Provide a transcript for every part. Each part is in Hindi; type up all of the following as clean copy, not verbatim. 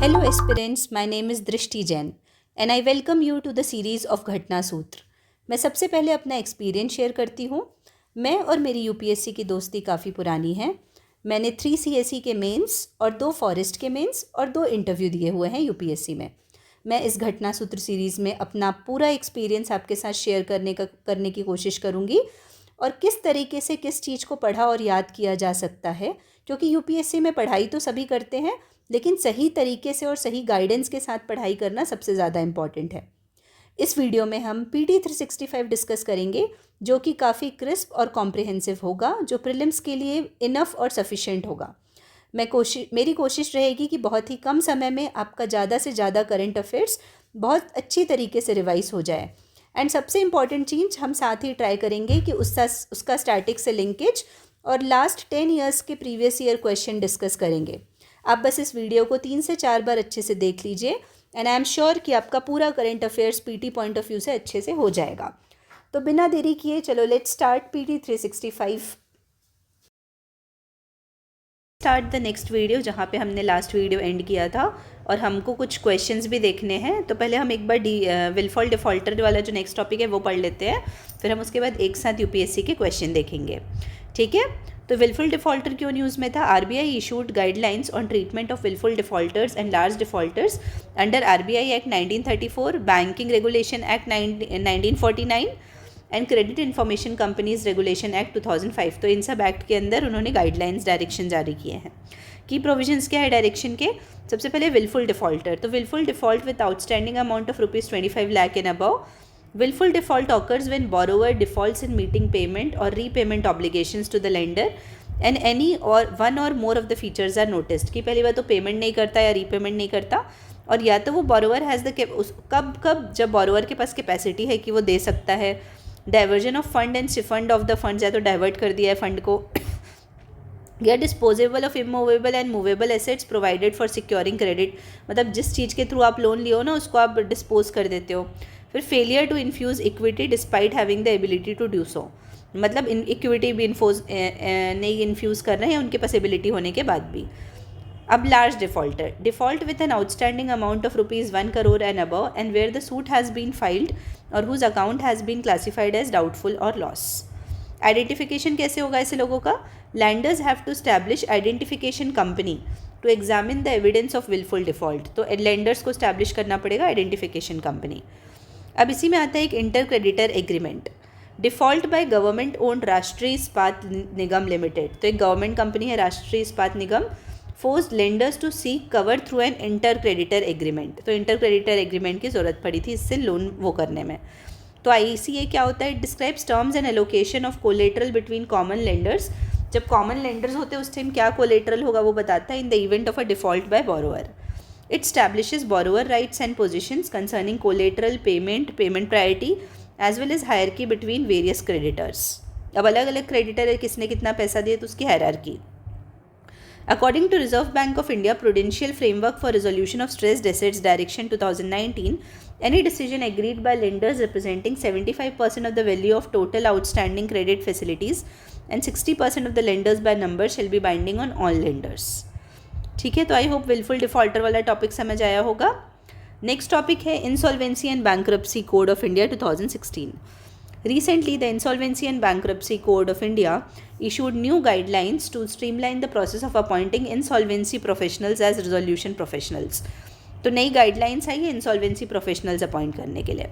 Hello aspirants, my name is Drishti Jain and I welcome you to the series of घटना सूत्र। मैं सबसे पहले अपना एक्सपीरियंस शेयर करती हूँ। मैं और मेरी यूपीएससी की दोस्ती काफ़ी पुरानी है। मैंने 3 सीएसई के मेंस और 2 फॉरेस्ट के मेंस और 2 इंटरव्यू दिए हुए हैं यूपीएससी में। मैं इस घटना सूत्र सीरीज़ में अपना पूरा एक्सपीरियंस आपके साथ शेयर करने की कोशिश करूँगी और किस तरीके से किस चीज़ को पढ़ा और याद किया जा सकता है, क्योंकि यूपीएससी में पढ़ाई तो सभी करते हैं लेकिन सही तरीके से और सही गाइडेंस के साथ पढ़ाई करना सबसे ज़्यादा इम्पॉर्टेंट है। इस वीडियो में हम पीटी 365 डिस्कस करेंगे जो कि काफ़ी क्रिस्प और कॉम्प्रिहेंसिव होगा, जो प्रीलिम्स के लिए इनफ और सफिशिएंट होगा। मेरी कोशिश रहेगी कि बहुत ही कम समय में आपका ज़्यादा से ज़्यादा करंट अफेयर्स बहुत अच्छी तरीके से रिवाइज हो जाए। एंड सबसे इम्पॉर्टेंट चीज़ हम साथ ही ट्राई करेंगे कि उसका स्टैटिक से लिंकेज और लास्ट 10 ईयर्स के प्रीवियस ईयर क्वेश्चन डिस्कस करेंगे। आप बस इस वीडियो को 3 से 4 बार अच्छे से देख लीजिए एंड आई एम श्योर कि आपका पूरा current affairs PT point of view से अच्छे से हो जाएगा। तो बिना देरी किए चलो let's start PT 365। Start the next video जहाँ पे हमने लास्ट वीडियो एंड किया था और हमको कुछ क्वेश्चंस भी देखने हैं। तो पहले हम एक बार विलफॉल डिफ़ॉल्टर वाला जो नेक्स्ट टॉपिक है वो पढ़ लेते हैं, फिर हम उसके बाद एक साथ यूपीएससी के क्वेश्चन देखेंगे। ठीक है, तो विलफुल डिफ़ॉल्टर क्यों न्यूज़ में था? RBI issued guidelines on treatment of wilful defaulters and large defaulters under RBI Act 1934, Banking Regulation Act 1949 and Credit Information Companies Regulation Act 2005। तो इन सब एक्ट के अंदर उन्होंने गाइडलाइंस डायरेक्शन जारी किए हैं। की प्रोविजंस क्या है डायरेक्शन के? सबसे पहले विलफुल डिफ़ॉल्टर, तो wilful default with outstanding amount of ₹25 lakh and above. Willful default occurs when borrower defaults in meeting payment or repayment obligations to the lender and any or one or more of the features are noticed। कि पहली बार तो पेमेंट नहीं करता या रीपेमेंट नहीं करता, और या तो वो borrower हैज़ द कब जब borrower के पास कैपेसिटी है कि वो दे सकता है। Diversion of fund and refund of the funds, या तो डाइवर्ट कर दिया है फंड को, या disposable of immovable and movable assets provided for securing credit, मतलब जिस चीज़ के थ्रू आप लोन लियो ना उसको आप डिस्पोज कर देते हो। फिर failure to infuse equity despite having the ability to do so, मतलब इक्विटी भी नहीं इन्फ्यूज़ कर रहे हैं उनके पास एबिलिटी होने के बाद भी। अब large defaulter, default with an outstanding amount of ₹1 crore and above and where the suit has been filed or whose account has been classified as doubtful or loss. Identification कैसे होगा ऐसे लोगों का? Lenders have to establish identification company to examine the evidence of wilful default. तो लैंडर्स को स्टैब्लिश करना पड़ेगा आइडेंटिफिकेशन कंपनी। अब इसी में आता है एक inter creditor agreement. Default by government owned राष्ट्रीय इस्पात निगम लिमिटेड, तो एक गवर्नमेंट कंपनी है Rashtriya Ispat Nigam, force lenders to seek cover through an inter creditor agreement. तो इंटर क्रेडिटर एग्रीमेंट की ज़रूरत पड़ी थी इससे लोन वो करने में। तो आईसीए क्या होता है? It describes terms and allocation of collateral between common lenders. जब कॉमन लेंडर्स होते हैं उस टाइम क्या कोलेटरल होगा वो बताता है। In the event of a default by borrower, it establishes borrower rights and positions concerning collateral payment priority as well as hierarchy between various creditors। अब अलग अलग क्रेडिटर है, किसने कितना पैसा दिया तो उसकी hierarchy. According to Reserve Bank of India Prudential Framework for Resolution of Stressed Assets Direction 2019, any decision agreed by lenders representing 75% of the value of total outstanding credit facilities and 60% of the lenders by number shall be binding on all lenders। ठीक है, तो आई होप विलफुल डिफ़ॉल्टर वाला टॉपिक समझ आया होगा। नेक्स्ट टॉपिक है insolvency and bankruptcy code of India 2016। Recently, the Insolvency and Bankruptcy Code of India issued new guidelines to streamline the process of appointing insolvency professionals as resolution professionals। तो नई गाइडलाइंस आई है इंसॉल्वेंसी प्रोफेशनल्स अपॉइंट करने के लिए।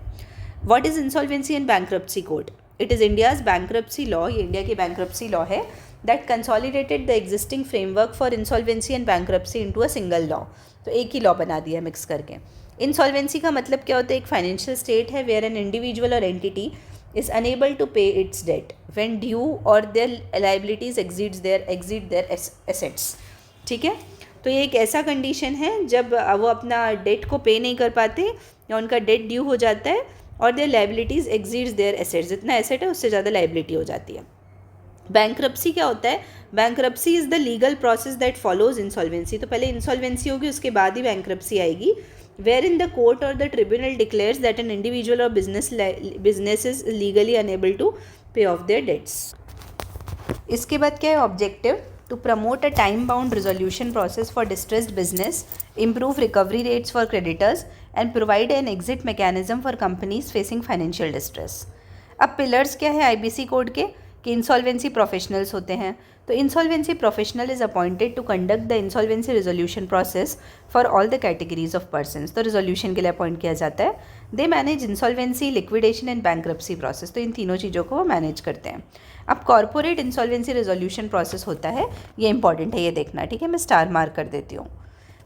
What is insolvency and bankruptcy code? It is India's bankruptcy law, ये इंडिया की बैंक्रप्सी लॉ है, that consolidated the existing framework for insolvency and bankruptcy into a single law। तो एक ही लॉ बना दिया मिक्स करके। इंसॉल्वेंसी का मतलब क्या होता है? एक फाइनेंशियल स्टेट है वेयर एन इंडिविजुअल और entity is unable to pay its debt when due or their liabilities exceed their assets। ठीक है, तो ये एक ऐसा कंडीशन है जब वो अपना डेट को पे नहीं कर पाते या उनका डेट ड्यू हो जाता है और their liabilities exceeds their assets, जितना एसेट है उससे ज़्यादा लाइबिलिटी हो जाती है। बैंक्रप्सी क्या होता है? Bankruptcy is the legal process that follows insolvency. तो पहले इंसॉल्वेंसी होगी उसके बाद ही बैंक्रप्सी आएगी। Where in the court or the tribunal declares that an individual or business is legally unable to pay off their debts. इसके बाद क्या है objective? to promote a time-bound resolution process for distressed business improve recovery rates for creditors and provide an exit mechanism for companies facing financial distress. अब पिलर्स क्या है आईबीसी कोड के कि इंसॉल्वेंसी प्रोफेशनल्स होते हैं. तो insolvency professional is appointed to conduct the insolvency resolution process for all the categories of persons. तो रेजोल्यूशन के लिए अपॉइंट किया जाता है. They manage insolvency, liquidation and bankruptcy process. तो इन तीनों चीज़ों को वो मैनेज करते हैं. अब कॉर्पोरेट इंसॉल्वेंसी रेजोल्यूशन प्रोसेस होता है, ये इंपॉर्टेंट है, ये देखना, ठीक है. मैं स्टार मार्क कर देती हूँ.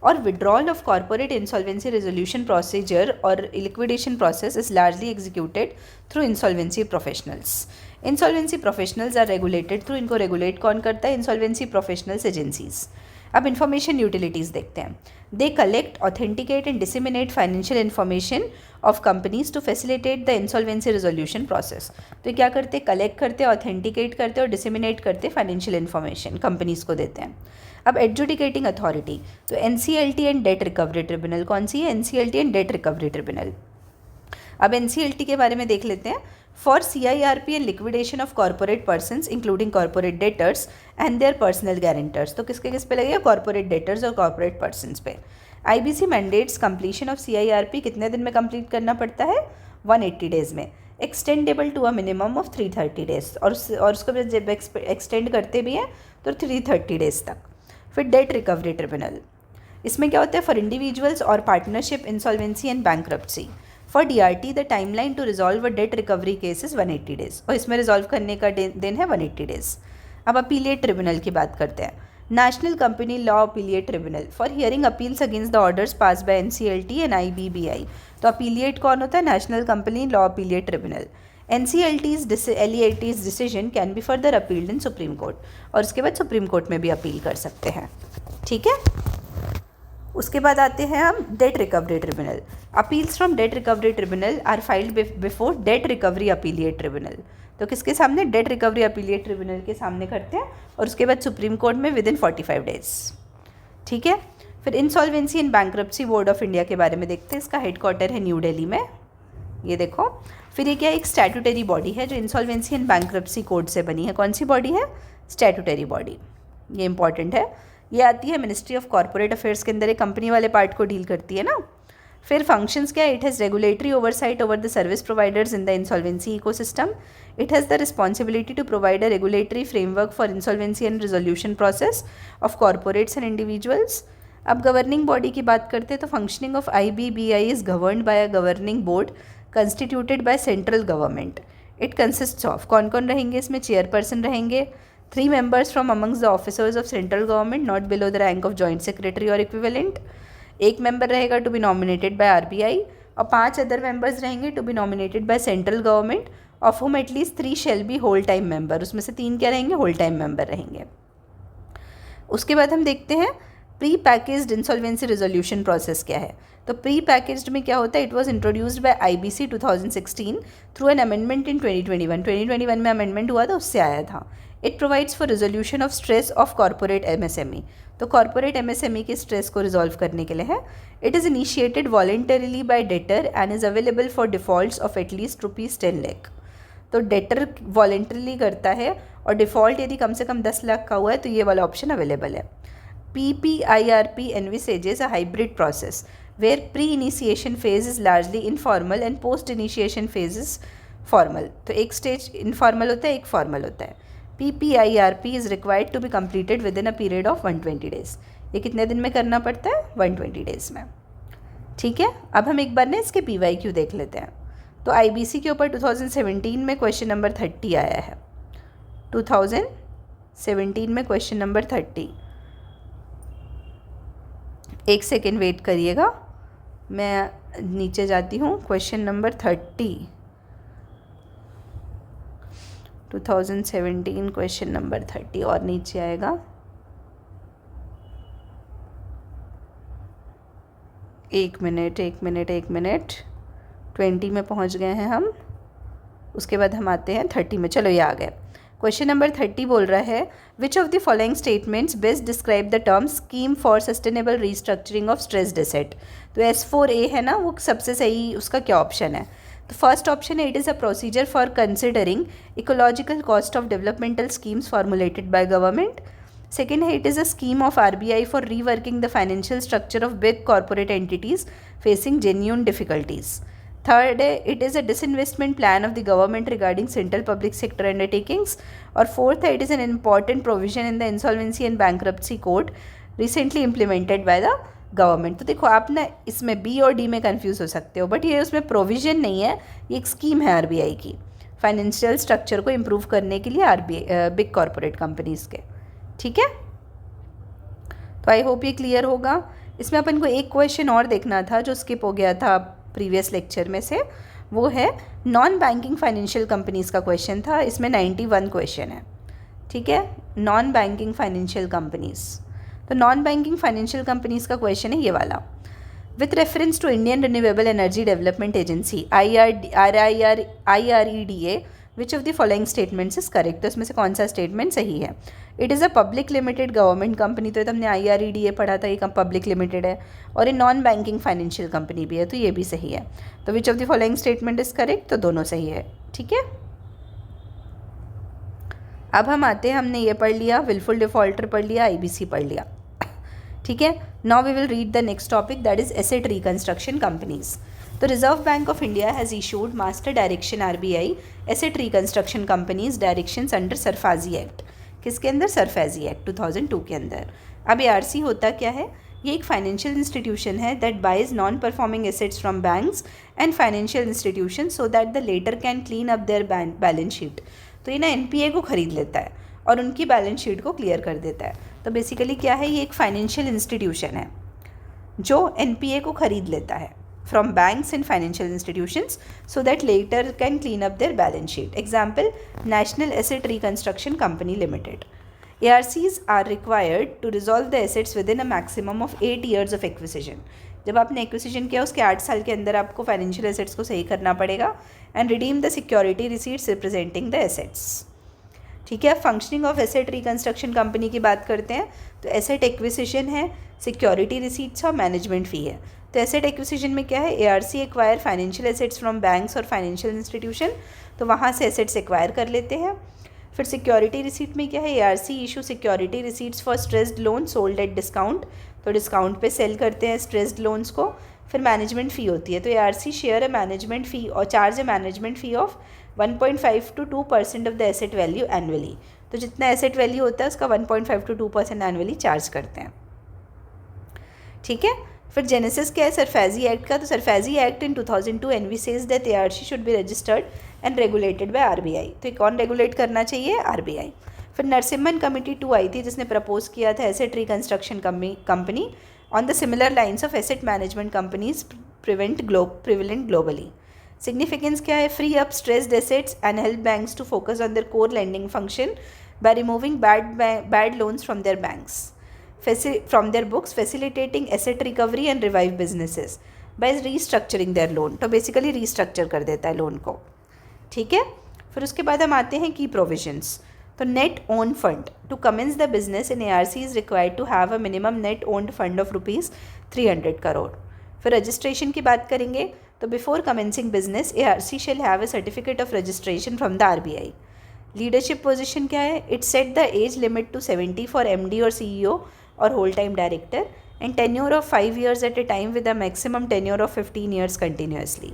और withdrawal of corporate insolvency resolution procedure और liquidation process is largely executed through insolvency professionals. Insolvency professionals are regulated through, इनको रेगुलेट कौन करता है? Insolvency professionals agencies. अब इन्फॉर्मेशन यूटिलिटीज़ देखते हैं. They collect, authenticate and disseminate financial information of companies to facilitate the insolvency resolution process. तो क्या करते? कलेक्ट करते, ऑथेंटिकेट करते और डिसिमिनेट करते फाइनेंशियल इन्फॉर्मेशन कंपनीज को देते हैं. अब एडजुडिकेटिंग अथॉरिटी, तो NCLT and date Recovery tribunal कौन सी है? NCLT and date Recovery tribunal. अब एनसीएलटी के बारे में देख लेते हैं. For CIRP and liquidation of corporate persons including corporate debtors and their personal guarantors. तो किसके किस पे लगेगा? कॉर्पोरेट डेटर्स और कॉर्पोरेट पर्सन्स पे. IBC mandates completion of CIRP कितने दिन में कंप्लीट करना पड़ता है? 180 डेज में. Extendable to a minimum of 330 days. और उसको जब एक्सटेंड करते भी हैं तो 330 डेज तक. फिर डेट रिकवरी ट्रिब्यूनल, इसमें क्या होता है? फॉर इंडिविजुअल्स और partnership insolvency and bankruptcy. For DRT the timeline to resolve a debt recovery case is 180 days. और इसमें रिजॉल्व करने का दिन है 180 डेज. अब अपीलिएट ट्रिब्यूनल की बात करते हैं. National Company Law Appellate Tribunal for hearing appeals against the orders passed by NCLT and IBBI. तो अपीलिएट कौन होता है? National Company Law Appellate Tribunal. LAT's decision can be further appealed in Supreme Court. और उसके बाद सुप्रीम कोर्ट में भी अपील कर सकते हैं, ठीक है. उसके बाद आते हैं हम Debt Recovery Tribunal. Appeals from Debt Recovery Tribunal are filed before Debt Recovery Appellate Tribunal. तो किसके सामने? डेट रिकवरी अपीलिएट ट्रिब्यूनल के सामने करते हैं. और उसके बाद सुप्रीम कोर्ट में विद इन 45 डेज, ठीक है. फिर insolvency and bankruptcy board of India के बारे में देखते हैं. इसका हेडक्वार्टर है न्यू दिल्ली में, ये देखो. फिर ये क्या? एक स्टैट्यूटरी बॉडी है जो इंसॉल्वेंसी एंड बैंक्रप्सी कोड से बनी है. कौन सी बॉडी है? Statutory body. ये इंपॉर्टेंट है. ये आती है मिनिस्ट्री ऑफ कॉर्पोरेट अफेयर्स के अंदर. एक कंपनी वाले पार्ट को डील करती है ना. फिर फंक्शंस क्या है? It has regulatory oversight over the service providers in the insolvency ecosystem. It has the responsibility to provide a regulatory framework for insolvency and resolution process of corporates and individuals. अब गवर्निंग बॉडी की बात करते हैं तो functioning of IBBI is governed by a governing board constituted by central government. It consists of, कौन कौन रहेंगे इसमें? चेयरपर्सन रहेंगे, 3 members from amongst the officers of central government not below the rank of joint secretary और इक्विवेलेंट. 1 member रहेगा to be nominated by RBI. और 5 अदर members रहेंगे to be nominated by central government of whom at least 3 shall be whole time member. उसमें से 3 क्या रहेंगे? होल टाइम मेंबर रहेंगे. उसके बाद हम देखते हैं pre packaged insolvency resolution process क्या है. तो प्री पैकेज्ड में क्या होता है? It was introduced by IBC 2016 through an amendment in 2021 में अमेंडमेंट हुआ था, उससे आया था. It provides for resolution of stress of corporate MSME. तो कॉर्पोरेट एमएसएमई के स्ट्रेस को रिजॉल्व करने के लिए है. It is initiated voluntarily bye debtor and is available for defaults of at least ₹10 lakh. तो डेटर वॉलेंटरीली करता है और डिफ़ॉल्ट यदि कम से कम 10 लाख का हुआ है तो ये वाला ऑप्शन अवेलेबल है. PPIRP envisages a hybrid process where pre-initiation phase is largely informal and post-initiation phase is formal. तो एक स्टेज इनफॉर्मल होता है, एक फॉर्मल होता है. PPIRP is required to be completed within a period of 120 days. ये कितने दिन में करना पड़ता है? 120 डेज में, ठीक है. अब हम एक बार ना इसके PYQ देख लेते हैं. तो IBC के ऊपर 2017 में क्वेश्चन नंबर 30 आया है. 2017 में क्वेश्चन नंबर 30. एक सेकेंड वेट करिएगा, मैं नीचे जाती हूँ. क्वेश्चन नंबर 30 2017 क्वेश्चन नंबर 30 और नीचे आएगा. एक मिनट 20 में पहुँच गए हैं हम. उसके बाद हम आते हैं 30 में. चलो ये आ गए. क्वेश्चन नंबर 30 बोल रहा है विच of the following statements best describe the term scheme for sustainable restructuring of stressed asset. तो S4A है ना, वो सबसे सही उसका क्या ऑप्शन है? तो फर्स्ट ऑप्शन है it is a procedure for considering ecological cost of developmental schemes formulated by government. Second है, it is a scheme of RBI for reworking the financial structure of big corporate entities facing genuine difficulties. Third है, it is a disinvestment plan of the government regarding central public sector undertakings. और फोर्थ है, it is an important provision in the insolvency and bankruptcy code recently implemented by the government. तो देखो आप ना इसमें बी और डी में कंफ्यूज हो सकते हो, बट ये उसमें प्रोविजन नहीं है, ये एक स्कीम है RBI की फाइनेंशियल स्ट्रक्चर को इम्प्रूव करने के लिए RBI बिग कॉर्पोरेट कंपनीज़ के. ठीक है, तो आई होप ये क्लियर होगा. इसमें अपन को एक क्वेश्चन और देखना था जो स्किप हो गया था प्रीवियस लेक्चर में से, वो है नॉन बैंकिंग फाइनेंशियल कंपनीज़ का क्वेश्चन था. इसमें 91 क्वेश्चन है. ठीक है, नॉन बैंकिंग फाइनेंशियल कंपनीज़. तो नॉन बैंकिंग फाइनेंशियल कंपनीज़ का क्वेश्चन है ये वाला. With reference to Indian Renewable Energy Development Agency IREDA, which of the following statements is correct. तो इसमें से कौन सा स्टेटमेंट सही है. It is a public limited government company, तो हमने IREDA पढ़ा था, ये पब्लिक लिमिटेड है, और ये नॉन बैंकिंग फाइनेंशियल कंपनी भी है, तो ये भी सही है. तो विच of the following statement is correct, तो दोनों सही है. ठीक है, अब हम आते हैं, हमने ये पढ़ लिया, विलफुल डिफॉल्टर पढ़ लिया, IBC पढ़ लिया. ठीक है, now we will read the next topic, that is asset reconstruction companies. तो Reserve Bank of India has issued master direction RBI asset reconstruction companies directions under SARFAESI act. किसके अंदर, सरफाजी एक्ट 2002 के अंदर. अब ARC होता क्या है, ये एक फाइनेंशियल इंस्टीट्यूशन है that buys non performing assets from banks and financial institution so that the latter can clean up their balance sheet. तो ये ना NPA को ख़रीद लेता है और उनकी बैलेंस शीट को क्लियर कर देता है. तो बेसिकली क्या है, ये एक फाइनेंशियल इंस्टीट्यूशन है जो NPA को ख़रीद लेता है from banks and financial institutions so that latter can clean up their balance sheet. Example, National Asset reconstruction Company Limited. ARCs are required to resolve the assets with in a maximum of 8 years of acquisition. जब आपने एक्विजिशन किया उसके 8 साल के अंदर आपको फाइनेंशियल एसेट्स को सही करना पड़ेगा. And redeem the security receipts representing the assets. ठीक है, functioning of asset reconstruction company की बात करते हैं. तो एसेट एक्विजिशन है, सिक्योरिटी रिसीट्स और मैनेजमेंट फ़ी है. तो एसेट एक्विजिशन में क्या है, ARC acquire financial assets from banks और फाइनेंशियल इंस्टीट्यूशन, तो वहाँ से एसेट्स एक्वायर कर लेते हैं. फिर सिक्योरिटी रिसीट में क्या है, ARC issue security receipts for stressed loan sold at discount, तो डिस्काउंट पे सेल करते हैं स्ट्रेस्ड लोन्स को. फिर मैनेजमेंट फ़ी होती है, तो ARC शेयर है मैनेजमेंट फ़ी और चार्ज है management fee of 1.5 to 2% of the asset value annually. तो जितना एसेट वैल्यू होता है उसका 1.5 to 2% एनुअली चार्ज करते हैं. ठीक है, फिर जेनेसिस क्या है सरफाजी एक्ट का. तो SARFAESI act in 2002 envisages that ARC should be registered and regulated by RBI. तो ये कौन रेगुलेट करना चाहिए, RBI. फिर नरसिम्हन कमेटी 2 आई थी जिसने प्रपोज किया था asset reconstruction company on the similar lines of asset management companies prevalent globally. Significance क्या है, free up stressed assets and help banks to focus on their core lending function by removing bad loans from their banks from their books, facilitating asset recovery and revive businesses by restructuring their loan. तो बेसिकली रीस्ट्रक्चर कर देता है लोन को. ठीक है, फिर उसके बाद हम आते हैं की प्रोविजंस. तो net own fund to commence the business in ARC is required to have a minimum net owned fund of ₹300 crore. फिर रजिस्ट्रेशन की बात करेंगे तो before commencing business ARC shall have a certificate of registration from the RBI. Leadership position क्या है, it set the age limit to 70 for MD और CEO और whole time director and tenure of 5 years at a time with a maximum tenure of 15 years continuously.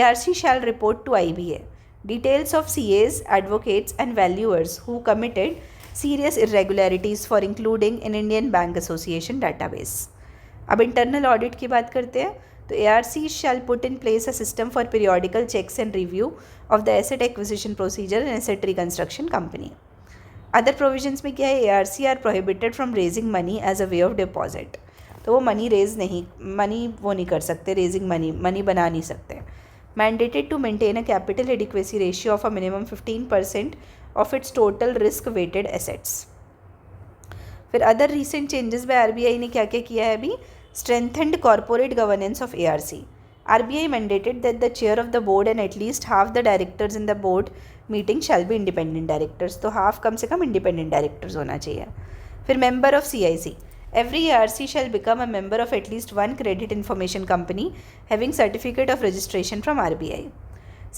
ARC shall report to IBA details of CAs, advocates and valuers who committed serious irregularities for including in Indian Bank Association database. अब internal audit की बात करते हैं तो ARC shall put in place a system for periodical checks and review of the asset acquisition procedure in asset reconstruction company. Other provisions में क्या है, ARC are prohibited from raising money as a way of deposit. तो वो मनी नहीं कर सकते, रेजिंग मनी बना नहीं सकते. Mandated to maintain a capital adequacy ratio of a minimum 15% of its total risk weighted assets. फिर other recent changes by RBI ने क्या क्या किया है अभी, strengthened corporate governance of ARC. RBI mandated that the chair of the board and at least half the directors in the board meeting shall be independent directors. तो हाफ कम से कम independent directors होना चाहिए. फिर member of CIC. Every ARC shall become a member of at least one credit information company having certificate of registration from RBI.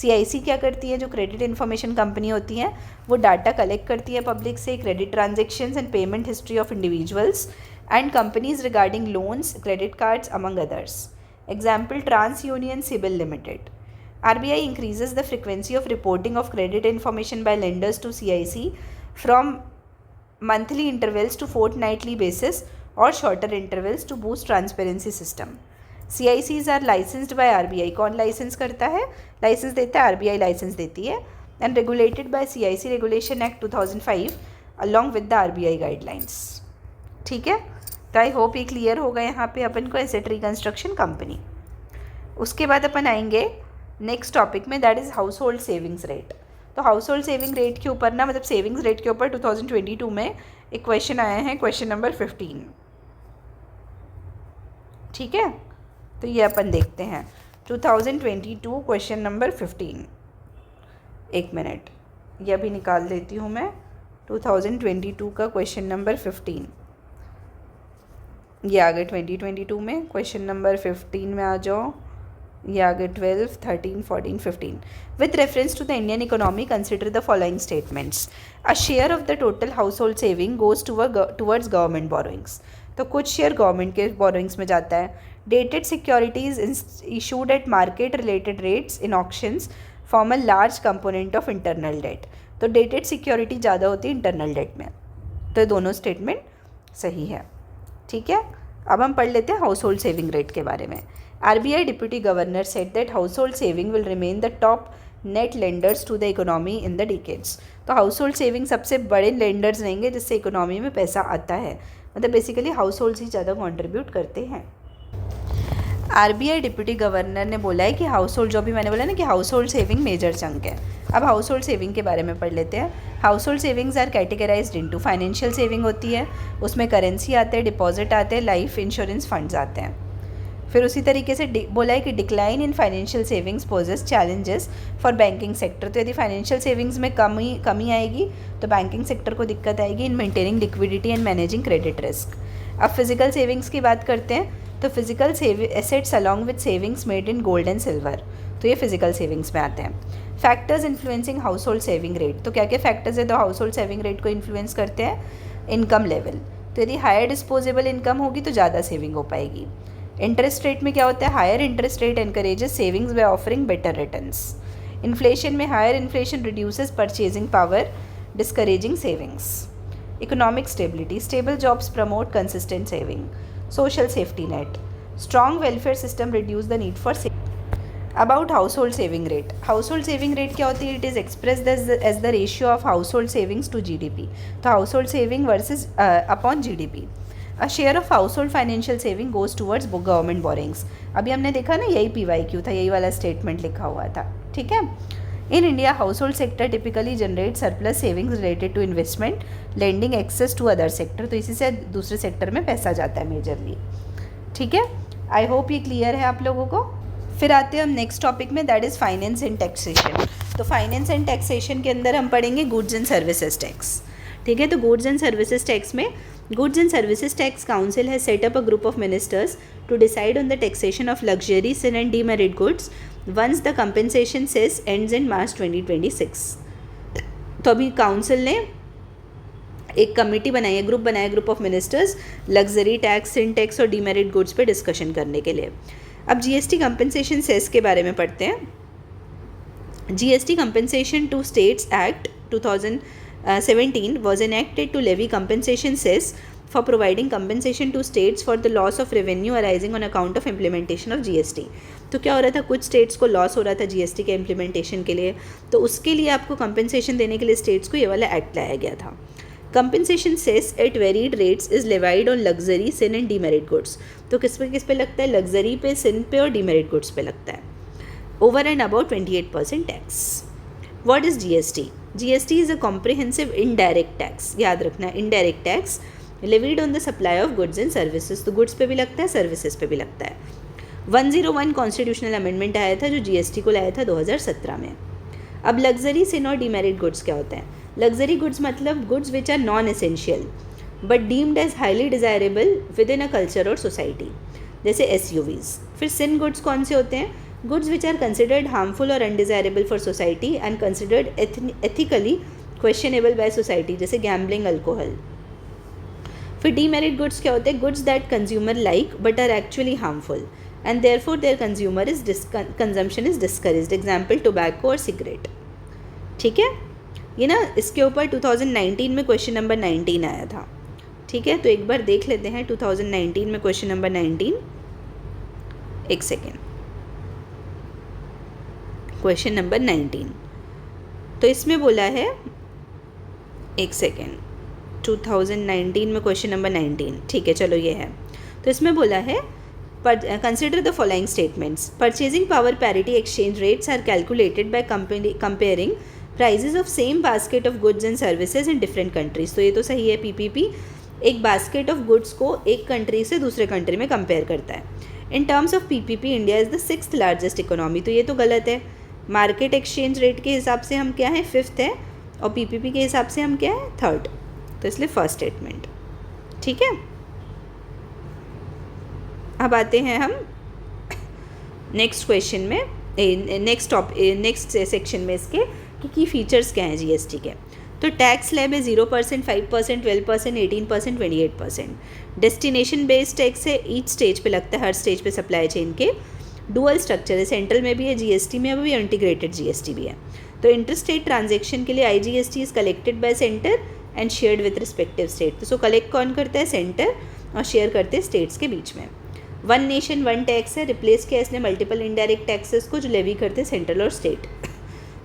CIC क्या करती है, जो क्रेडिट इन्फॉर्मेशन कंपनी होती हैं वो डाटा कलेक्ट करती है पब्लिक से, credit transactions and payment history of individuals and companies regarding loans, credit cards among others. Example TransUnion CIBIL Limited. RBI increases the frequency of reporting of credit information by lenders to CIC from monthly intervals to fortnightly basis or shorter intervals to boost transparency system. CICs are licensed by RBI. कौन लाइसेंस करता है, लाइसेंस देता है RBI, लाइसेंस देती है. And regulated bye CIC regulation Act 2005 along with the RBI guidelines. ठीक है, तो आई होप ये क्लियर होगा यहाँ पे अपन को एसेट रिकंस्ट्रक्शन कंपनी. उसके बाद अपन आएंगे नेक्स्ट टॉपिक में, that is house hold savings rate. तो हाउस होल्ड सेविंग रेट के ऊपर ना, मतलब सेविंग्स रेट के ऊपर 2022 में एक क्वेश्चन आया है, क्वेश्चन नंबर 15. ठीक है, तो ये अपन देखते हैं 2022 क्वेश्चन नंबर 15. एक मिनट, ये अभी निकाल देती हूँ मैं. 2022 का क्वेश्चन नंबर 15 ये आ गए 2022 में. क्वेश्चन नंबर 15 में आ जाओ, ये आ गए 12, 13, 14, 15. With reference to the Indian economy consider the following statements. A share of the total household saving goes towards government borrowings. तो कुछ शेयर गवर्नमेंट के बोरोइंग्स में जाता है. Dated securities issued at market related rates in auctions form a large component of internal debt. तो डेटेड सिक्योरिटी ज़्यादा होती है इंटरनल डेट में. तो दोनों स्टेटमेंट सही है. ठीक है, अब हम पढ़ लेते हैं हाउस होल्ड सेविंग रेट के बारे में. RBI deputy governor said that household saving will remain the top net lenders to the economy in the decades. तो हाउस होल्ड सेविंग सबसे बड़े लेंडर्स रहेंगे जिससे इकोनॉमी में पैसा आता है. मतलब बेसिकली हाउस होल्ड्स ही ज़्यादा कॉन्ट्रीब्यूट करते हैं. RBI डिप्यूटी गवर्नर ने बोला है कि हाउस होल्ड, जो भी मैंने बोला ना कि household saving major chunk है. अब हाउस होल्ड सेविंग के बारे में पढ़ लेते हैं. Household savings are categorised into financial saving होती है, उसमें करेंसी आते हैं, डिपॉजिट आते हैं, लाइफ इंश्योरेंस फंड्स आते हैं. फिर उसी तरीके से बोला है कि decline in financial savings poses challenges for banking sector. तो यदि फाइनेंशियल सेविंग्स में कमी आएगी तो बैंकिंग सेक्टर को दिक्कत आएगी in maintaining liquidity and managing credit risk. अब फिजिकल सेविंग्स की बात करते हैं. तो physical assets along with savings made in gold and silver, तो ये फिजिकल सेविंग्स में आते हैं. Factors influencing house hold saving rate. तो क्या क्या फैक्टर्स है जो हाउस होल्ड सेविंग रेट को इन्फ्लुएंस करते हैं. Income level. तो यदि हायर डिस्पोजेबल इनकम होगी तो ज़्यादा सेविंग हो पाएगी. इंटरेस्ट रेट में क्या होता है, higher interest rate encourages savings by offering better returns. Inflation में higher inflation reduces purchasing power discouraging savings. Economic stability. Stable jobs promote consistent saving. Social safety net. Strong welfare system reduce the need for saving. About household saving rate. Household saving rate क्या होती है, it is expressed as the ratio of household savings to GDP. तो household saving versus upon GDP. A share of house hold financial saving goes towards government borings. अभी हमने देखा ना, यही PYQ था, यही वाला स्टेटमेंट लिखा हुआ था. ठीक है. In India household sector typically generate surplus savings related to investment lending excess to other sector. तो इसी से दूसरे सेक्टर में पैसा जाता है मेजरली. ठीक है, आई होप ये क्लियर है आप लोगों को. फिर आते हैं हम नेक्स्ट टॉपिक में, that is finance and taxation. तो फाइनेंस एंड टैक्सेशन के अंदर हम पढ़ेंगे गुड्स एंड सर्विसेज टैक्स. ठीक है, तो गुड्स एंड सर्विसेज टैक्स में goods and services tax council has set up a group of ministers to decide on the taxation of luxury sin and demerit goods once the compensation cess ends in March 2026. तो अभी काउंसिल ने एक कमेटी बनाई है, ग्रुप बनाया, group of ministers luxury tax, sin tax और डीमेरिट गुड्स पे डिस्कशन करने के लिए. अब GST कंपनसेशन सेस के बारे में पढ़ते हैं. GST compensation to states act 2017 was enacted to levy compensation cess for providing compensation to states for the loss of revenue arising on account of implementation of GST. तो क्या हो रहा था, कुछ स्टेट्स को लॉस हो रहा था GST के इम्प्लीमेंटेशन के लिए, तो उसके लिए आपको कंपनसेशन देने के लिए स्टेट्स को ये वाला एक्ट लाया गया था. Compensation cess at varied rates is levied on luxury sin and demerit goods. तो किस पे लगता है, लग्जरी पे, सिन पे और डीमेरिट गुड्स पे लगता है. Over and about 28% tax. What is GST? GST is a comprehensive indirect tax. याद रखना, indirect tax levied on the supply of goods and services. तो गुड्स पे भी लगता है, सर्विसेज पे भी लगता है. 101 कॉन्स्टिट्यूशनल अमेंडमेंट आया था जो GST को लाया था 2017 में. अब लग्जरी सिन और डीमेरिट गुड्स क्या होते हैं. लग्जरी गुड्स मतलब goods which are non essential but deemed as highly desirable with in a culture or society, जैसे SUVs. फिर सिन गुड्स कौन से होते हैं, goods which are considered harmful or undesirable for society and considered ethically questionable by society, जैसे गैम्बलिंग, अल्कोहल। फिर डीमेरिट गुड्स क्या होते हैं? Goods that consumer like but are actually harmful and therefore their consumption is discouraged, example tobacco और सिगरेट। ठीक है, ये ना इसके ऊपर 2019 में क्वेश्चन नंबर 19 आया था। ठीक है, तो एक बार देख लेते हैं 2019 में क्वेश्चन नंबर 19। एक सेकेंड, क्वेश्चन नंबर 19, तो इसमें बोला है, एक सेकेंड, 2019 में क्वेश्चन नंबर 19, ठीक है चलो ये है। तो इसमें बोला है consider the following statements. Purchasing power parity exchange rates are calculated by comparing prices of same basket of goods and services in different countries. तो ये तो सही है, पीपीपी एक बास्केट ऑफ गुड्स को एक कंट्री से दूसरे कंट्री में कंपेयर करता है। In terms of PPP India is the 6th largest economy, तो ये तो गलत है। मार्केट एक्सचेंज रेट के हिसाब से हम क्या है, 5th है, और पीपीपी के हिसाब से हम क्या है, 3rd, तो इसलिए फर्स्ट स्टेटमेंट। ठीक है, अब आते हैं हम नेक्स्ट क्वेश्चन में, नेक्स्ट सेक्शन में इसके कि की फीचर्स क्या हैं जीएसटी के। तो टैक्स स्लैब है 0%, 5%, 12%, 18%, 28%। डेस्टिनेशन बेस्ड टैक्स है, ईच स्टेज पे लगता है, हर स्टेज पे सप्लाई चेन के। डुअल स्ट्रक्चर है, सेंट्रल में भी है जीएसटी में, अभी इंटीग्रेटेड जीएसटी भी है। तो इंटरस्टेट ट्रांजेक्शन के लिए IGST is collected by centre and shared with respective state. तो सो कलेक्ट कौन करता है, सेंटर, और शेयर करते हैं स्टेट्स के बीच में। वन नेशन वन टैक्स है, रिप्लेस किया इसने मल्टीपल इनडायरेक्ट टैक्सेस को जो लेवी करते हैं सेंट्रल और स्टेट।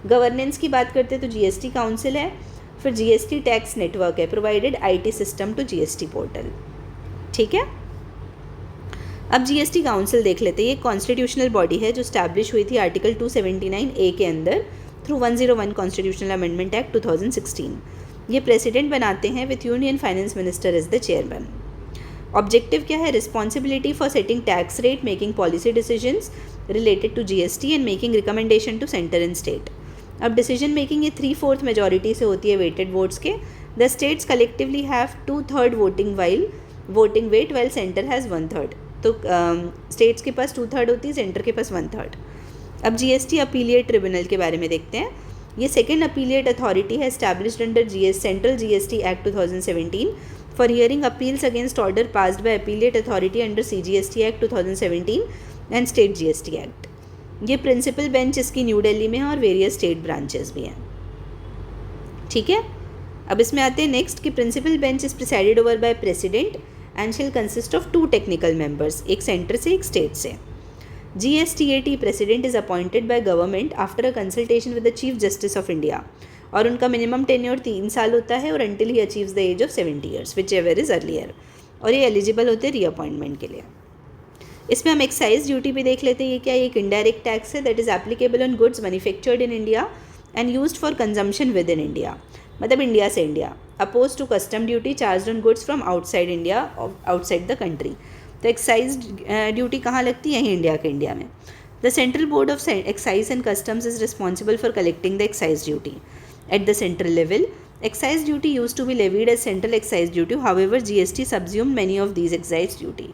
गवर्नेंस की बात करते हैं तो जीएसटी काउंसिल है, फिर जीएसटी टैक्स नेटवर्क है, provided IT system to GST portal. ठीक है, अब जीएसटी काउंसिल देख लेते हैं। ये कॉन्स्टिट्यूशनल बॉडी है जो स्टैब्लिश हुई थी आर्टिकल 279A के अंदर थ्रू 101 कॉन्स्टिट्यूशनल अमेंडमेंट एक्ट 2016। ये प्रेसिडेंट बनाते हैं with union finance minister as the chairman. Objective क्या है, responsibility for setting tax rate, making policy decisions related to GST and making recommendation to centre and state. अब डिसीजन मेकिंग ये 3/4 मेजॉरिटी से होती है वेटेड वोट्स के। The states collectively have 2/3 voting weight while centre has 1/3। तो स्टेट्स के पास 2/3 होती है, सेंटर के पास 1/3। अब जीएसटी अपीलिएट ट्रिब्यूनल के बारे में देखते हैं। ये सेकेंड अपीलिएट अथॉरिटी है established under central GST act 2017 for hearing appeals against order passed by appellate authority under CGST act 2017 and state GST act. ये प्रिंसिपल बेंच इसकी न्यू दिल्ली में है और वेरियस स्टेट ब्रांचेस भी हैं। ठीक है, अब इसमें आते हैं नेक्स्ट कि principal bench is presided over by president and shall consist of 2 technical members, एक सेंटर से एक स्टेट से। GSTAT president is appointed by government after a consultation with the Chief Justice of India, और उनका मिनिमम टेन्योर 3 साल होता है और until he achieves the age of 70 years whichever is earlier, और ये एलिजिबल होते हैं रीअपॉइंटमेंट के लिए। इसमें हम एक्साइज ड्यूटी भी देख लेते हैं। ये क्या, एक इनडायरेक्ट टैक्स है that is applicable on goods manufactured in India and used for consumption within India, मतलब इंडिया से India, oppose to custom duty charge on goods from outside India, outside the country. तो एक्साइज ड्यूटी कहाँ लगती है, यहीं इंडिया के इंडिया में। The Central Board of Excise and Customs is responsible for collecting the excise duty at the central level. Excise duty used to be levied as central excise duty. However, GST subsumed many of these excise duty.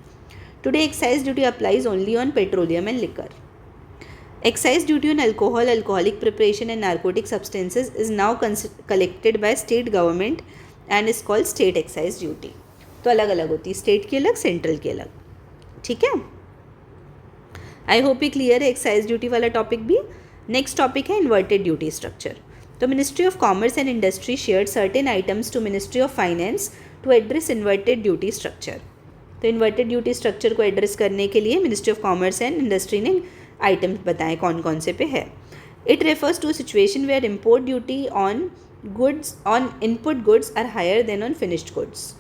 Today, excise duty applies only on petroleum and liquor. Excise duty on alcohol, alcoholic preparation and narcotic substances is now collected by state government and is called state excise duty. तो अलग अलग होती है, स्टेट की अलग, सेंट्रल की अलग। ठीक है, आई होप ये क्लियर है एक्साइज ड्यूटी वाला टॉपिक भी। नेक्स्ट टॉपिक है इन्वर्टेड ड्यूटी स्ट्रक्चर। तो ministry of commerce and industry shared certain items to ministry of finance to address inverted duty structure. तो इन्वर्टेड ड्यूटी स्ट्रक्चर को एड्रेस करने के लिए ministry of commerce and industry ने आइटम्स बताए कौन कौन से पे है। It refers to situation where import duty on goods on input goods are higher than on finished goods.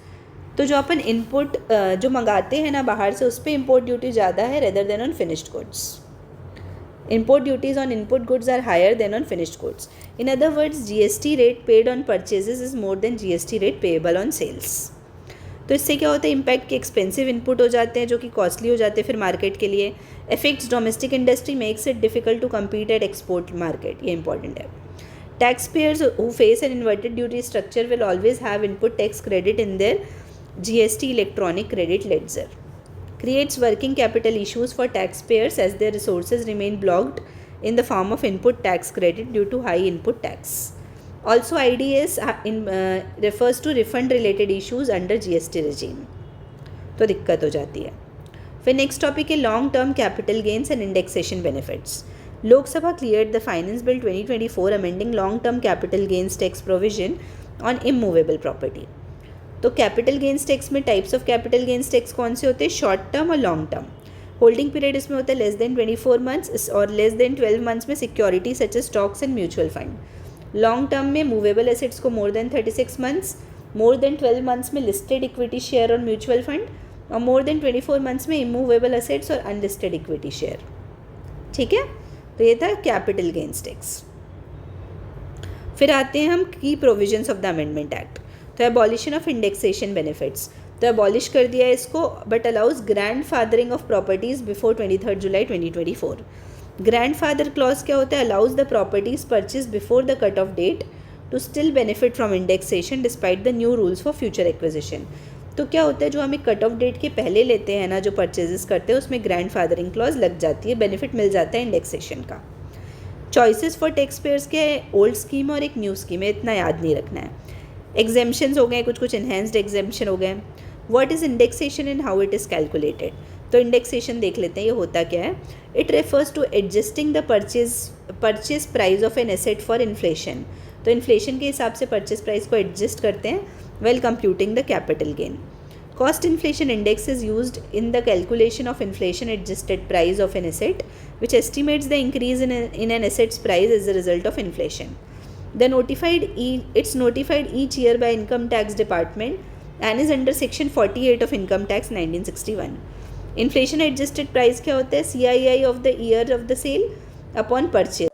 तो जो अपन इनपुट जो मंगाते हैं ना बाहर से, उस पर इम्पोर्ट ड्यूटी ज़्यादा है rather than on finished goods. Import duties on input goods are higher than on finished goods. In other words, GST rate paid on purchases is more than GST rate payable on sales. तो इससे क्या होता है, इम्पैक्ट के एक्सपेंसिव इनपुट हो जाते हैं जो कि कॉस्टली हो जाते हैं फिर मार्केट के लिए। Effects domestic industry, makes it difficult to compete at export market, ये इंपॉर्टेंट है। Tax payers who face an inverted duty structure will always have input tax credit in their GST electronic credit ledger. creates working capital issues for taxpayers as their resources remain blocked in the form of input tax credit due to high input tax. Also, IDS refers to refund related issues under GST regime. तो दिक्कत हो जाती है. फिर नेक्स्ट टॉपिक है long term capital gains and indexation benefits. Lok Sabha cleared the finance bill 2024 amending long term capital gains tax provision on immovable property. तो कैपिटल गेन्स टैक्स में types of capital gains tax कौन से होते हैं? शॉर्ट टर्म और लॉन्ग टर्म. होल्डिंग पीरियड इसमें होता है लेस देन 24 मंथ्स और लेस देन 12 मंथ्स में security such as stocks and mutual fund. Long term में मूवेबल एसेट्स को more than 36 months, more than 12 months में लिस्टेड इक्विटी शेयर और म्यूचुअल फंड, और मोर देन 24 मंथ्स में इमूवेबल एसेट्स और अनलिस्टेड इक्विटी शेयर. ठीक है, तो ये था कैपिटल गेन्स टैक्स. फिर आते हैं हम की provisions of the amendment act. तो एबॉलिशन ऑफ इंडेक्सेशन बेनिफिट्स, तो एबॉलिश कर दिया है इसको, but allows grandfathering of properties before 23 July 2024. Grandfather clause क्या होता है? Allows the properties purchase before the cut off date to still benefit from indexation despite the new rules for future acquisition. तो क्या होता है, जो हमें कट ऑफ डेट के पहले लेते हैं ना, जो परचेजेस करते हैं उसमें ग्रैंड फादरिंग क्लॉज लग जाती है, बेनिफिट मिल जाता है इंडेक्सेशन का. चॉइसेस फॉर टैक्स पेयर्स के ओल्ड स्कीम और एक न्यू स्कीम है, इतना याद नहीं रखना है. एग्जेम्पशंस हो गए, कुछ एनहेंस्ड एग्जेम्पशन हो गए. What is indexation and how it is calculated. तो इंडेक्सेशन देख लेते हैं, ये होता क्या है. It refers to adjusting the purchase price of an asset for inflation. तो इन्फ्लेशन के हिसाब से परचेज प्राइस को एडजस्ट करते हैं while computing the capital gain. Cost inflation index is used in the calculation of inflation adjusted price of an asset, which estimates the increase in an asset's price as a result of inflation. It's notified each year by Income Tax Department and is under Section 48 of Income Tax 1961. Inflation adjusted price क्या होता है? CII of the year of the sale upon purchase.